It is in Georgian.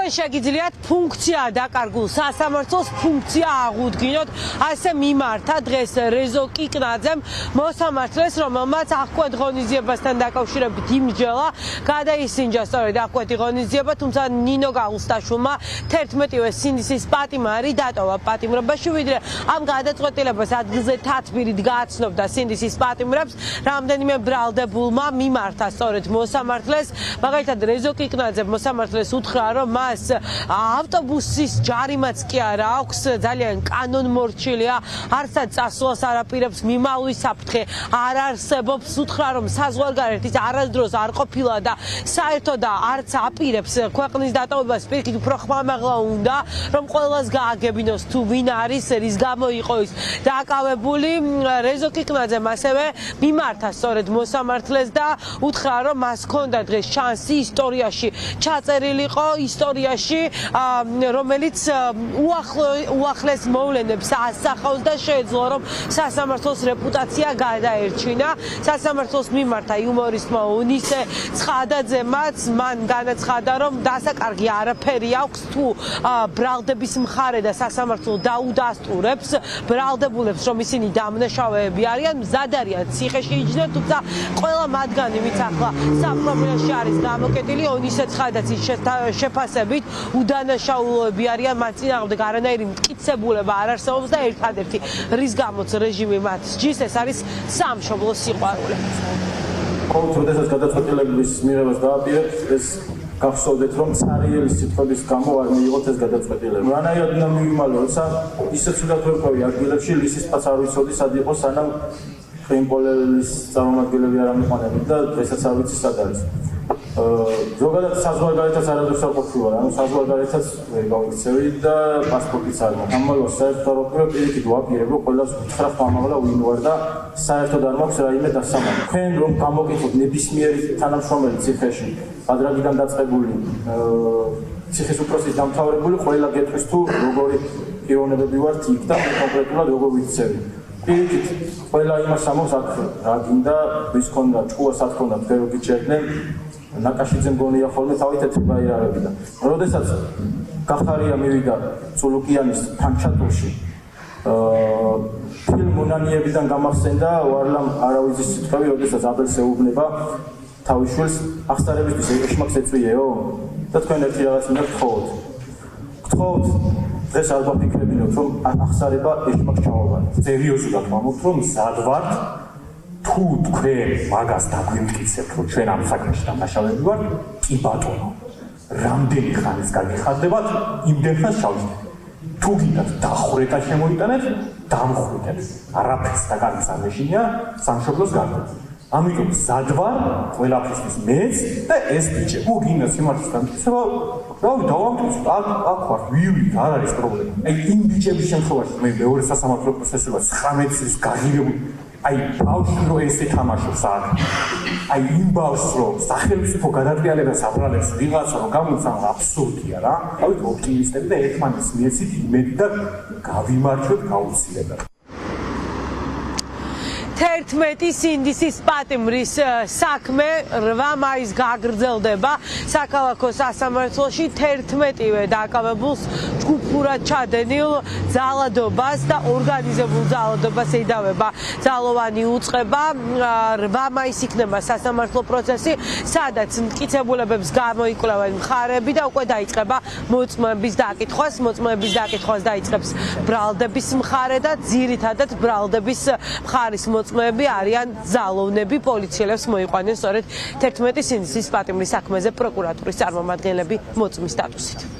თქვენ შეგიძლიათ ფუნქცია დაკარგულ სასამართლოს ფუნქცია აღუდგინოთ, ასე მიმართა დღეს რეზო კიკნაძემ მოსამართლეს, რომელმაც აღკვეთ ღონისძიებასთან დაკავშირებით იმსჯელა, გადაისინჯა სწორედ აღკვეთი ღონისძიება, თუმცა ნინო გაღუსტაშვილმა 11-ვე სინდისის პატიმარი დატოვა პატიმრობაში, ვიდრე ამ გადაწყვეტილებას ადგილზე თათბირით გააცნობდა სინდისის პატიმრებს, რამდენიმე ბრალდებულმა მიმართა სწორედ მოსამართლეს, მაგალითად რეზო კიკნაძემ მოსამართლეს უთხრა, რომ მას ავტობუსის ჯარიმაც კი არა აქვს, ძალიან კანონმორჩილია, არცად წასვლას არ აპირებს, მიმავლის საფრთხე არ არსებობს, უთხრა, რომ საზღვარგარეთის არასდროს არ ყოფილა და საერთოდ არც აპირებს ქვეყნის დატოვებას, პირიქით უფრო ხმამაღლა უნდა, რომ ყველას გააგებინოს თუ ვინ არის, რის გამო იყო ის დაკავებული. რეზო კიკნაძემ ასევე მიმართა სწორედ მოსამართლეს და უთხრა, რომ მას ჰქონდა დღეს შანსი ისტორიაში ჩაწერილიყო, ისტორიაში, რომელიც უახლეს მოვლენებს ასახავს და შეეძლო, რომ სასამართლოს რეპუტაცია გადაერჩინა. სასამართლოს მიმართა იუმორისტმა უნისე ცხადაძემაც მან განაცხადა, რომ დასაკარგი არაფერი აქვს თუ ბრალდების მხარე და სასამართლო დაუდასტურებს ბრალდებულებს, რომ ისინი დამნაშავეები არიან, მზად არიან ციხეში იჯდნენ, თუმცა ყველა მათგანი, ვინც ახლა საპრობილეში არის გამოკეტილი, უნისე ცხადაძის შეფასებით უდანაშაულოები არიან, მათ წინააღმდეგ არანაირი მტკიცებულება არ არსებობს და ერთადერთი რის გამოც რეჟიმი მათ სჯის, ეს არის სამშობლო სიყვარული. ყოველთვის, როდესაც გადაწყვეტილების მიღებას დააპირებთ, ეს გახსოვდეთ, რომ ცარიელის სიტყვების გამო არ მიიღოთ ეს გადაწყვეტილება. რანაირად უნდა მივიმალო, როცა ისე ცუდად ვერქვევი ადგილებში, რისის პაც არ ვიცოდი, სად იყო, სანამ პრინპოლელის წარმომადგენლები არ ამიყვანებენ და დღესაც არ ვიცი სად არის. ზოგადად საზღვარგარეთაც არადროს არ ყოფილა, ანუ საზღვარგარეთაც ვერ გავიქცევი და პასპორტიც არ მაქვს. ამავე საერთოდ არ პირიქით ვაპირებ, რომ ყველას უთხრა ხმამაღლა ვინ ვარ და საერთოდ არ მაქვს რაიმე დასამალი. თქვენ რომ გამოგიხოთ ნებისმიერი თანამშრომელი ციხეში, ბადრაგიდან დაწყებული, ციხის უფროსის დამთავრებული, ყველა გეტყვის თუ როგორი პიროვნებები ვართ იქ და კონკრეტულად როგორ ვიცევი. პირიქით, ყველა იმას ამობს აქ რა გინდა, ვის ქონდა, ჭკუასაც ქონდა, თქვენ რო გიჩერდნენ, ნაკაშიძემ გონია ხოლმე თავით ეთება იარები და როდესაც გახარია მივიდა წულუკიანის ფანჩატურში ფილმ მონანიებიდან გამახსენდა ვარლამ არავიზის სიტყვები, როდესაც აბელს ეუბნება თავის შვილს აღსარებისთვის ეშმაკს ეწვიეო და თქვენ ერთი რაღაც უნდა გთხოვოთ დღეს არ გვაფიქრებინოთ, რომ აღსარება ეშმაკს ჩავაბარეთ. სერიოზულად ვამბობთ, რომ მზად ვართ თუ თქვენ მაგას დაგვიმტკიცებთ, რომ ჩვენ ამ საქმეში დამნაშავეები ვართ, კი ბატონო, რამდენი ხანის გაგიხარდებათ, იმდენ ხანს ჩავჯდეთ. თუ გინდათ დახვრეტა შემოიტანეთ, დამხვრეტეთ. არაფერს დაკარგის არ მეშინია სამშობლოს გარდა. ამიტომ მზად ვარ ყველაფრისთვის მეც და ეს ბიჭი. თუ გინდათ სიმართლის დამტკიცება, რავი, დავამტკიცოთ, აქ ვართ, ვივლით, არ არის პრობლემა. აი იმ ბიჭების შემთხვევაში მე მეორე სასამართლო პროცესში 19 წლის გაღირებული აი ბავშვი რო ესე თამაშობს აქ. აი იმ ბავშვს რო სახელმწიფო გადატრიალებას აბრალებს ვიღაცა რო გამოცან აბსურდია რა. ავით ოპტიმისტები და ერთმანეთს მიეცით იმედი და გავიმარჯვებთ გაუცილებლად. 11 სინდისის პატიმრის საქმე 8 მაისს გაგრძელდება საქალაქო სასამართლოში. 11-ვე დაკავებულს ჯგუფურად ჩადენილ ძალადობას და ორგანიზებულ ძალადობას ეიდავება ძალოვანი უწყება. 8 მაისს იქნება სასამართლო პროცესი, სადაც მტკიცებულებებს გამოიკვლევენ მხარები და უკვე დაიწყება მოწმეების დაკითხვას. მოწმეების დაკითხვას დაიწყებს ბრალდების მხარე და ძირითადად ბრალდების მხარის მოწმეები არიან ძალოვნები, პოლიციელებს მოიყვანენ სწორედ 11 სინდისის პატიმრის საქმეზე პროკურატურის წარმომადგენლები მოწმის სტატუსით.